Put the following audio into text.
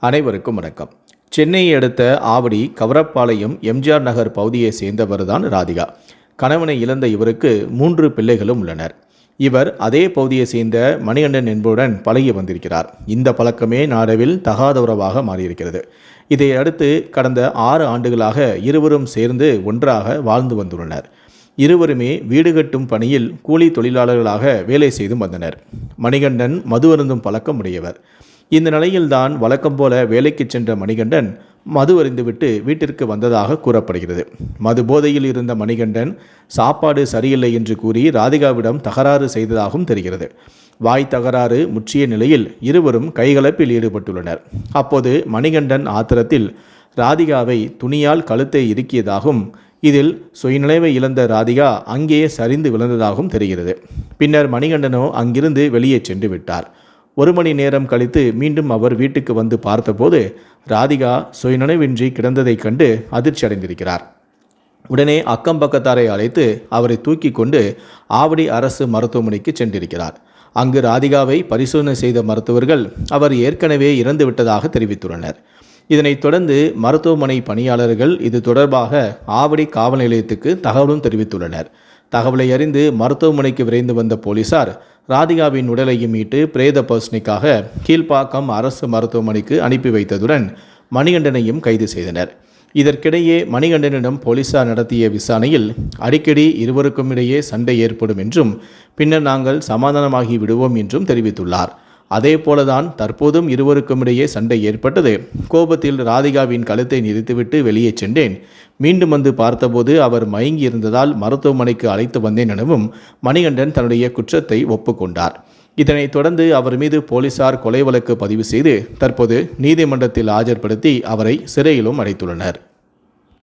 அனைவருக்கும் வணக்கம். சென்னையை அடுத்த ஆவடி கவரப்பாளையம் எம்ஜிஆர் நகர் பகுதியை சேர்ந்தவர்தான் ராதிகா. கணவனை இழந்த இவருக்கு 3 பிள்ளைகளும் உள்ளனர். இவர் அதே பகுதியை சேர்ந்த மணிகண்டன் என்பவருடன் பழகி வந்திருக்கிறார். இந்த பழக்கமே நாளடைவில் தகாத உறவாக மாறியிருக்கிறது. இதை அடுத்து கடந்த 6 ஆண்டுகளாக இருவரும் சேர்ந்து ஒன்றாக வாழ்ந்து வந்துள்ளனர். இருவருமே வீடு கட்டும் பணியில் கூலி தொழிலாளர்களாக வேலை செய்து வந்தனர். மணிகண்டன் மது அருந்தும் பழக்கம் உடையவர். இந்த நிலையில்தான் வழக்கம் போல வேலைக்கு சென்ற மணிகண்டன் மது அருந்துவிட்டு வீட்டிற்கு வந்ததாக கூறப்படுகிறது. மது போதையில் இருந்த மணிகண்டன் சாப்பாடு சரியில்லை என்று கூறி ராதிகாவிடம் தகராறு செய்ததாகவும் தெரிகிறது. வாய் தகராறு முற்றிய நிலையில் இருவரும் கைகலப்பில் ஈடுபட்டுள்ளனர். அப்போது மணிகண்டன் ஆத்திரத்தில் ராதிகாவை துணியால் கழுத்தை இறுக்கியதாகவும் இதில் சுயநினைவை இழந்த ராதிகா அங்கேயே சரிந்து விழுந்ததாகவும் தெரிகிறது. பின்னர் மணிகண்டனோ அங்கிருந்து வெளியே சென்று விட்டார். 1 மணி நேரம் கழித்து மீண்டும் அவர் வீட்டுக்கு வந்து பார்த்தபோது ராதிகா சுயநினைவின்றி கிடந்ததைக் கண்டு அதிர்ச்சி அடைந்திருக்கிறார். உடனே அக்கம் பக்கத்தாரை அழைத்து அவரை தூக்கி கொண்டு ஆவடி அரசு மருத்துவமனைக்கு சென்றிருக்கிறார். அங்கு ராதிகாவை பரிசோதனை செய்த மருத்துவர்கள் அவர் ஏற்கனவே இறந்து விட்டதாக தெரிவித்துள்ளனர். இதனைத் தொடர்ந்து மருத்துவமனை பணியாளர்கள் இது தொடர்பாக ஆவடி காவல் நிலையத்துக்கு தகவலும் தெரிவித்துள்ளனர். தகவலை அறிந்து மருத்துவமனைக்கு விரைந்து வந்த போலீசார் ராதிகாவின் உடலையும் மீட்டு பிரேத பரிசோதனைக்காக கீழ்ப்பாக்கம் அரசு மருத்துவமனைக்கு அனுப்பி வைத்ததுடன் மணிகண்டனையும் கைது செய்தனர். இதற்கிடையே மணிகண்டனிடம் போலீசார் நடத்திய விசாரணையில் அடிக்கடி இருவருக்கும் இடையே சண்டை ஏற்படும் என்றும் பின்னர் நாங்கள் சமாதானமாகி விடுவோம் என்றும் தெரிவித்துள்ளார். அதே போலதான் தற்போதும் இருவருக்கும் இடையே சண்டை ஏற்பட்டது. கோபத்தில் ராதிகாவின் கழுத்தை நிறுத்திவிட்டு வெளியே சென்றேன். மீண்டும் வந்து பார்த்தபோது அவர் மயங்கி இருந்ததால் மருத்துவமனைக்கு அழைத்து வந்தேன் எனவும் மணிகண்டன் தன்னுடைய குற்றத்தை ஒப்புக்கொண்டார். இதனைத் தொடர்ந்து அவர் மீது போலீசார் கொலை வழக்கு பதிவு செய்து தற்போது நீதிமன்றத்தில் ஆஜர்படுத்தி அவரை சிறையிலும் அடைத்துள்ளனர்.